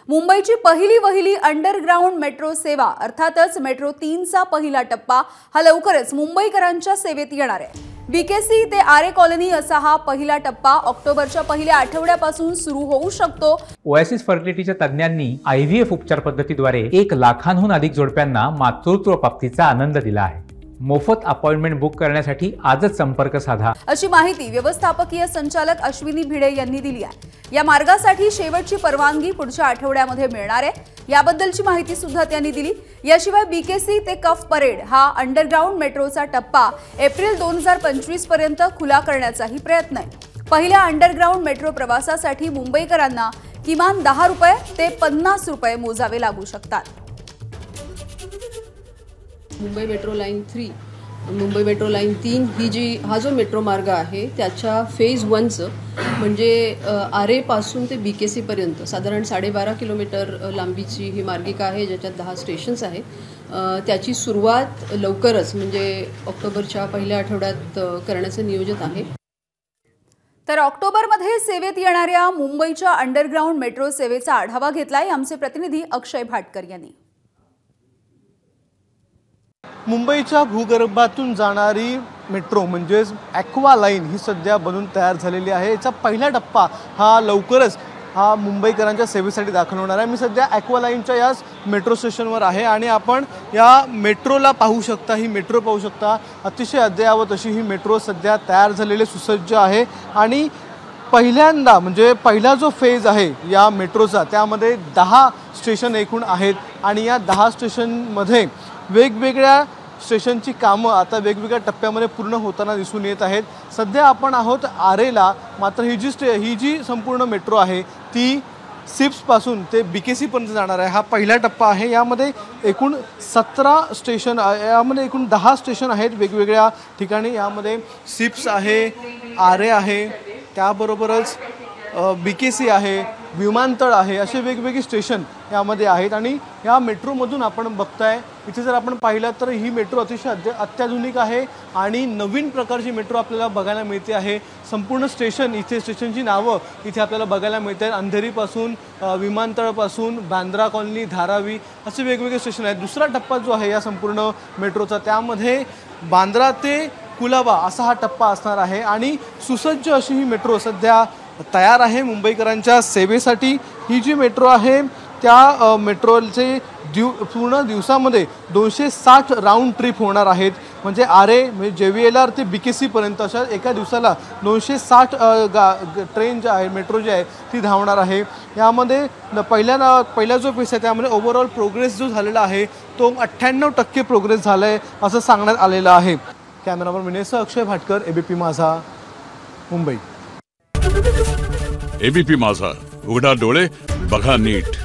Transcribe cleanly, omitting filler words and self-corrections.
मुंबईची पहिली वहिली underground metro सेवा अर्थातच मेट्रो 3चा पहिला टप्पा हा लवकरच मुंबईकरांच्या सेवेत येणार आहे। बीकेसी ते आरे कॉलनी असा हा पहिला टप्पा ऑक्टोबरच्या पहिल्या आठवड्यापासून सुरू होऊ शकतो। ओएसिस फर्टिलिटीच्या तज्ञांनी आयव्हीएफ उपचार पद्धतीद्वारे 1 लाखांहून अधिक जोडप्यांना मातृत्व प्राप्तीचा आनंद दिला आहे। मोफत अपॉइंटमेंट बुक करण्यासाठी आजच संपर्क साधा, अशी माहिती व्यवस्थापकीय संचालक अश्विनी भिडे यांनी दिली आहे। या मार्गासाठी शेवटची परवानगी पुढच्या आठवड्यामध्ये मिळणार आहे, याबद्दलची माहिती सुद्धा त्यांनी दिली। याशिवाय बीकेसी ते कफ परेड हा अंडरग्राउंड मेट्रोचा टप्पा एप्रिल 2025 पर्यंत खुला करण्याचाही प्रयत्न आहे। पहिल्या अंडरग्राउंड मेट्रो प्रवासासाठी मुंबईकरांना किमान 10 रुपये ते 50 रुपये मोजावे लागू शकतात। Mumbai metro line 3, Mumbai metro line 3 ही हा जो मेट्रो मार्ग आहे त्याच्या फेज 1चं म्हणजे आरेपासून ते बीकेसी पर्यंत साधारण 12.5 किलोमीटर लांबीची ही मार्गिका आहे, ज्याच्यात 10 स्टेशन्स आहेत। त्याची सुरुवात लवकरच म्हणजे ऑक्टोबरच्या पहिल्या आठवड्यात करण्याचं नियोजित आहे। तर ऑक्टोबरमध्ये सेवेत येणाऱ्या मुंबईच्या अंडरग्राउंड मेट्रो सेवेचा आढावा घेतलाय आमचे प्रतिनिधी अक्षय भाटकर यांनी। मुंबईच्या भूगर्भातून जाणारी मेट्रो म्हणजेच ॲक्वा लाईन ही सध्या बनून तयार झालेली आहे। याचा पहिला टप्पा हा लवकरच मुंबईकरांच्या सेवेसाठी दाखल होणार आहे। मी सध्या ॲक्वा लाईनच्या याच मेट्रो स्टेशनवर आहे आणि आपण या मेट्रोला पाहू शकता, ही मेट्रो पाहू शकता। अतिशय अद्ययावत अशी ही मेट्रो सध्या तयार झालेली सुसज्ज आहे आणि पहिल्यांदा म्हणजे पहिला जो फेज आहे या मेट्रोचा त्यामध्ये 10 स्टेशन एकूण आहेत आणि या 10 स्टेशनमध्ये वेगवेगळ्या स्टेशनची कामं आता वेगवेगळ्या टप्प्यामध्ये पूर्ण होताना दिसून येत आहेत। सध्या आपण आहोत आरेला, मात्र ही जी संपूर्ण मेट्रो आहे ती सिप्सपासून ते बीकेसीपर्यंत जाणार आहे। हा पहिला टप्पा आहे। यामध्ये एकूण 17 स्टेशन, यामध्ये एकूण 10 स्टेशन आहेत वेगवेगळ्या ठिकाणी। यामध्ये सिप्स आहे, आरे आहे, त्याबरोबरच बीकेसी आहे, विमानतळ आहे, असे वेगवेगळे स्टेशन यामध्ये आहेत। आणि या मेट्रोमधून आपण बघताय इथे जर आपण पाहिलं तर ही मेट्रो अतिशय अत्याधुनिक आहे आणि नवीन प्रकारची मेट्रो आपल्याला बघायला मिळते आहे। संपूर्ण स्टेशन इथे स्टेशनची नावं इथे आपल्याला बघायला मिळत आहेत। अंधेरीपासून विमानतळापासून बांद्रा कॉलनी, धारावी असे वेगवेगळे स्टेशन आहेत। दुसरा टप्पा जो आहे या संपूर्ण मेट्रोचा त्यामध्ये बांद्रा ते कुलाबा असा हा टप्पा असणार आहे आणि सुसज्ज अशी ही मेट्रो सध्या तयार आहे मुंबईकरांच्या सेवेसाठी। ही जी मेट्रो आहे त्या मेट्रोचे पूर्ण दिवसामध्ये 260 राऊंड ट्रिप होणार आहेत। म्हणजे आरे म्हणजे JVLR ते BKC पर्यंत अशा एका दिवसाला 260 ट्रेन ज्या आहे, मेट्रो जी आहे ती धावणार आहे। यामध्ये पहिला जो फेज आहे त्यामध्ये ओव्हरऑल प्रोग्रेस जो झालेला आहे तो 98% प्रोग्रेस झाला आहे असं सांगण्यात आलेलं आहे। कॅमेरामन विनेश अक्षय भाटकर, ABP माझा, मुंबई। ABP माझा, उघडा डोळे बघा नीट।